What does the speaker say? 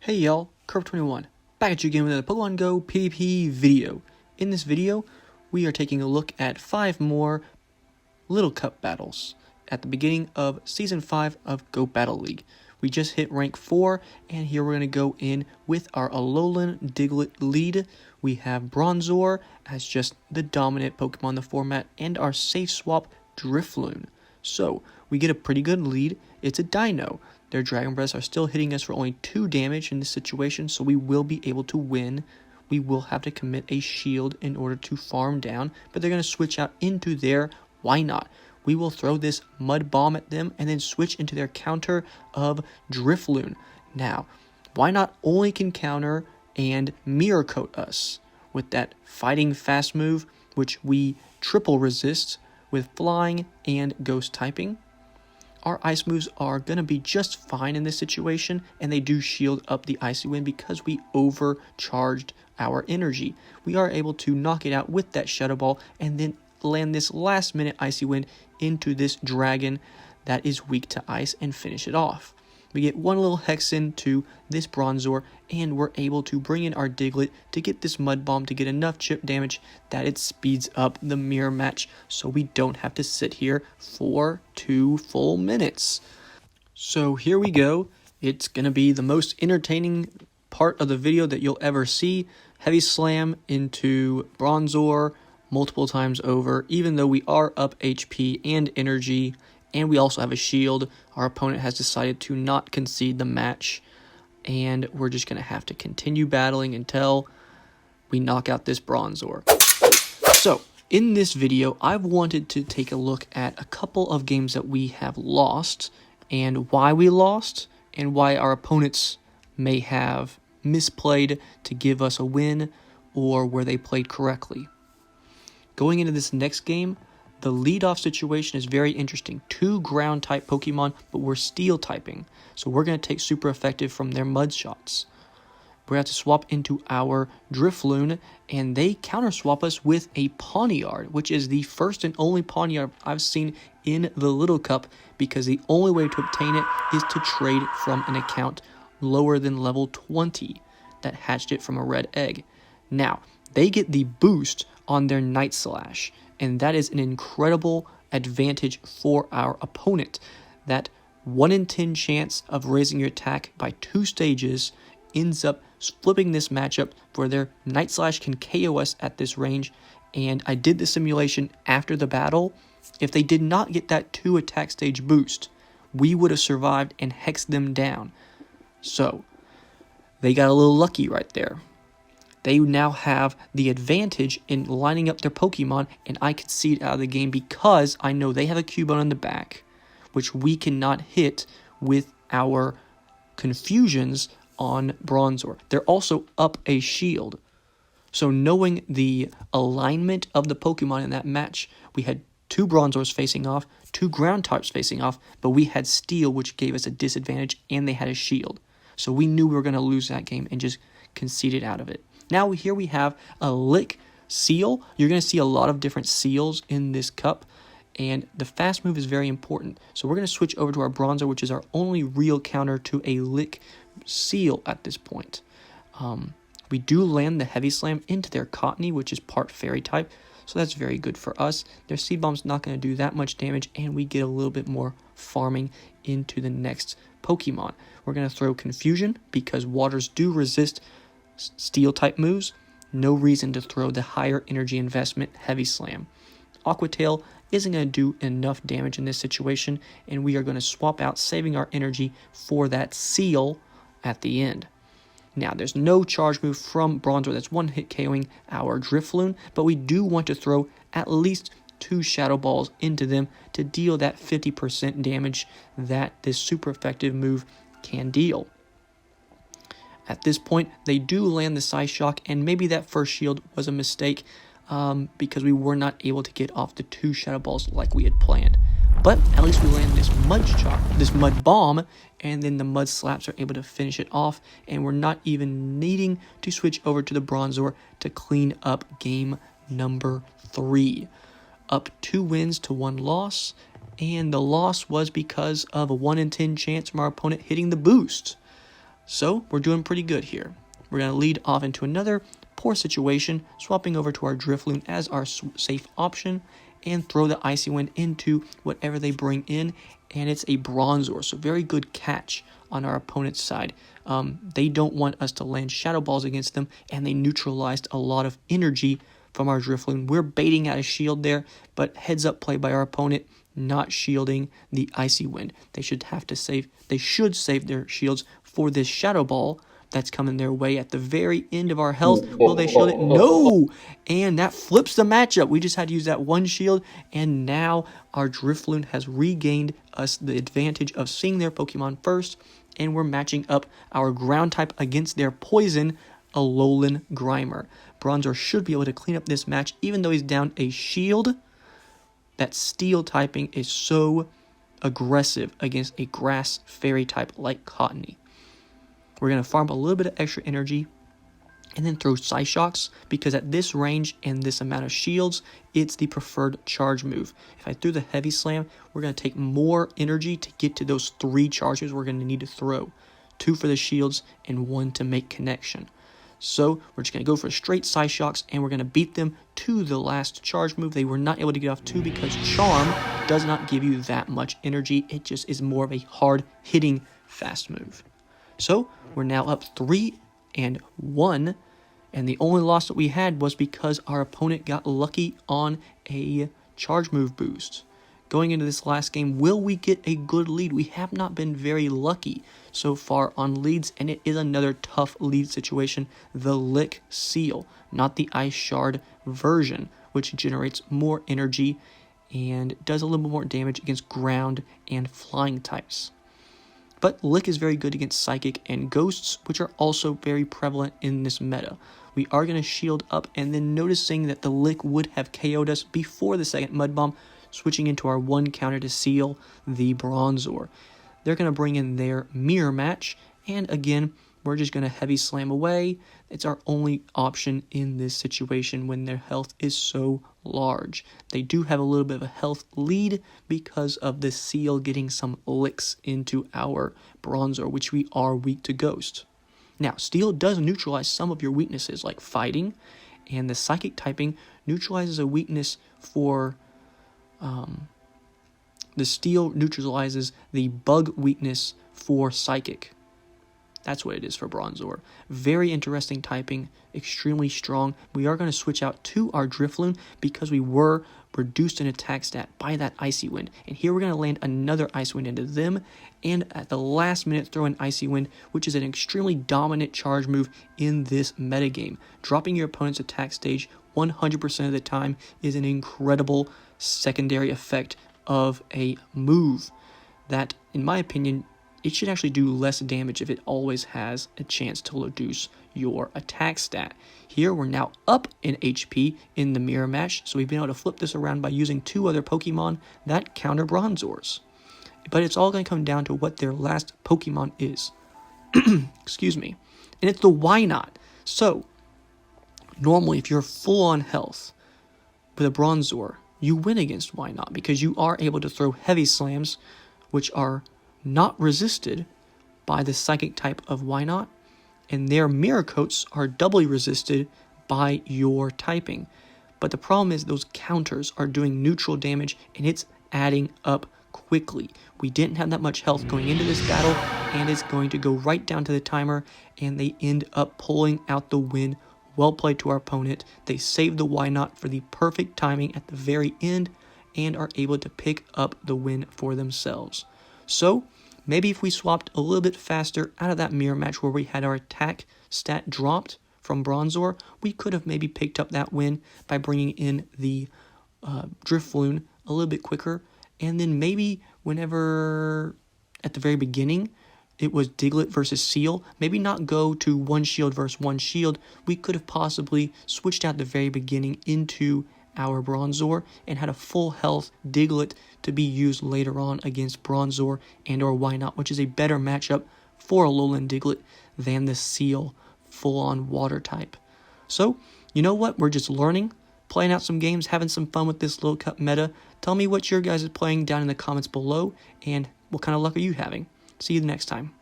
Hey y'all, Curve21, back at you again with another Pokemon Go PvP video. In this video, we are taking a look at 5 more Little Cup battles at the beginning of Season 5 of Go Battle League. We just hit rank 4, and here we're going to go in with our Alolan Diglett lead. We have Bronzor as just the dominant Pokemon in the format, and our safe swap Drifloon. So, we get a pretty good lead. It's a Dino. Their Dragon Breaths are still hitting us for only 2 damage in this situation, so we will be able to win. We will have to commit a shield in order to farm down, but they're going to switch out into their Why Not? We will throw this Mud Bomb at them and then switch into their counter of Drifloon. Now, Why Not only can counter and Mirror Coat us with that Fighting Fast move, which we triple resist with Flying and Ghost typing. Our ice moves are going to be just fine in this situation, and they do shield up the Icy Wind because we overcharged our energy. We are able to knock it out with that Shadow Ball and then land this last minute Icy Wind into this dragon that is weak to ice and finish it off. We get one little Hex into this Bronzor, and we're able to bring in our Diglett to get this Mud Bomb to get enough chip damage that it speeds up the mirror match so we don't have to sit here for 2 full minutes. So here we go. It's going to be the most entertaining part of the video that you'll ever see. Heavy Slam into Bronzor multiple times over, even though we are up HP and energy. And we also have a shield. Our opponent has decided to not concede the match. And we're just going to have to continue battling until we knock out this Bronzor. So, in this video, I've wanted to take a look at a couple of games that we have lost, and why we lost, and why our opponents may have misplayed to give us a win, or where they played correctly. Going into this next game, the leadoff situation is very interesting. 2 ground type Pokemon, but we're steel typing. So we're going to take super effective from their mud shots. We're going to have to swap into our Drifloon, and they counter swap us with a Pawniard, which is the first and only Pawniard I've seen in the Little Cup, because the only way to obtain it is to trade from an account lower than level 20 that hatched it from a red egg. Now, they get the boost on their Night Slash, and that is an incredible advantage for our opponent. That 1 in 10 chance of raising your attack by 2 stages ends up flipping this matchup where their Night Slash can KO us at this range. And I did the simulation after the battle. If they did not get that 2 attack stage boost, we would have survived and hexed them down. So, they got a little lucky right there. They now have the advantage in lining up their Pokemon, and I concede out of the game because I know they have a Cubone in the back, which we cannot hit with our Confusions on Bronzor. They're also up a shield. So knowing the alignment of the Pokemon in that match, we had 2 Bronzors facing off, 2 ground types facing off, but we had Steel, which gave us a disadvantage, and they had a shield. So we knew we were going to lose that game and just conceded out of it. Now here we have a Lick Seel. You're going to see a lot of different Seals in this cup, and the fast move is very important. So we're going to switch over to our Bronzor, which is our only real counter to a Lick Seel at this point. We do land the Heavy Slam into their Cottony, which is part Fairy type, so that's very good for us. Their Seed Bomb's not going to do that much damage, and we get a little bit more farming into the next Pokemon. We're going to throw Confusion because waters do resist Steel type moves. No reason to throw the higher energy investment Heavy Slam. Aqua Tail isn't going to do enough damage in this situation, and we are going to swap out, saving our energy for that Seel at the end. Now, there's no charge move from Bronzor that's one hit KOing our Drifloon, but we do want to throw at least 2 Shadow Balls into them to deal that 50% damage that this super effective move can deal. At this point, they do land the Psy Shock, and maybe that first shield was a mistake because we were not able to get off the 2 Shadow Balls like we had planned. But at least we land this Mud Bomb, and then the Mud Slaps are able to finish it off, and we're not even needing to switch over to the Bronzor to clean up game number 3. Up 2 wins to 1 loss, and the loss was because of a 1 in 10 chance from our opponent hitting the boost. So we're doing pretty good here. We're going to lead off into another poor situation, swapping over to our Drifloon as our safe option, and throw the Icy Wind into whatever they bring in, and it's a Bronzor, so very good catch on our opponent's side. They don't want us to land Shadow Balls against them, and they neutralized a lot of energy from our Drifloon. We're baiting out a shield there, but heads up play by our opponent, not shielding the Icy Wind. They should save their shields for this Shadow Ball that's coming their way at the very end of our health. Will they shield it? No! And that flips the matchup. We just had to use that one shield, and now our Drifloon has regained us the advantage of seeing their Pokemon first, and we're matching up our ground type against their poison, Alolan Grimer. Bronzor should be able to clean up this match, even though he's down a shield. That Steel typing is so aggressive against a Grass Fairy type like Cottony. We're going to farm a little bit of extra energy and then throw Psyshocks, because at this range and this amount of shields, it's the preferred charge move. If I threw the Heavy Slam, we're going to take more energy to get to those 3 charges we're going to need to throw. 2 for the shields and 1 to make connection. So we're just going to go for straight Psyshocks, and we're going to beat them to the last charge move. They were not able to get off 2 because Charm does not give you that much energy. It just is more of a hard-hitting fast move. So we're now up 3-1, and the only loss that we had was because our opponent got lucky on a charge move boost. Going into this last game, will we get a good lead? We have not been very lucky so far on leads, and it is another tough lead situation. The Lick Seel, not the Ice Shard version, which generates more energy and does a little bit more damage against ground and flying types. But Lick is very good against Psychic and Ghosts, which are also very prevalent in this meta. We are going to shield up, and then noticing that the Lick would have KO'd us before the second Mud Bomb, switching into our 1 counter to seal the Bronzor. They're going to bring in their Mirror Match, and again, we're just going to Heavy Slam away. It's our only option in this situation when their health is so large. They do have a little bit of a health lead because of the Seel getting some licks into our Bronzor, which we are weak to Ghost. Now, Steel does neutralize some of your weaknesses like fighting, and the Psychic typing neutralizes a weakness for... the Steel neutralizes the Bug weakness for Psychic. That's what it is for Bronzor. Very interesting typing, extremely strong. We are going to switch out to our Drifloon because we were reduced in attack stat by that Icy Wind. And here we're going to land another Ice Wind into them, and at the last minute throw an Icy Wind, which is an extremely dominant charge move in this metagame. Dropping your opponent's attack stage 100% of the time is an incredible secondary effect of a move that, in my opinion, it should actually do less damage if it always has a chance to reduce your attack stat. Here we're now up in HP in the Mirror Match, so we've been able to flip this around by using 2 other Pokemon that counter Bronzors. But it's all going to come down to what their last Pokemon is. Excuse me. And it's the Wynot. So, normally if you're full on health with a Bronzor, you win against Wynot because you are able to throw Heavy Slams, which are not resisted by the Psychic type of Wynot, and their Mirror Coats are doubly resisted by your typing. But the problem is those counters are doing neutral damage, and it's adding up quickly. We didn't have that much health going into this battle, and it's going to go right down to the timer, and they end up pulling out the win. Well played to our opponent. They saved the Wynot for the perfect timing at the very end, and are able to pick up the win for themselves. So, maybe if we swapped a little bit faster out of that Mirror Match where we had our attack stat dropped from Bronzor, we could have maybe picked up that win by bringing in the Drifloon a little bit quicker. And then maybe whenever, at the very beginning, it was Diglett versus Seel, maybe not go to 1 shield versus 1 shield. We could have possibly switched out the very beginning into our Bronzor and had a full health Diglett to be used later on against Bronzor and or Wynot, which is a better matchup for Alolan Diglett than the Seel full-on water type. So, you know what? We're just learning, playing out some games, having some fun with this Little Cup meta. Tell me what your guys are playing down in the comments below, and what kind of luck are you having. See you next time.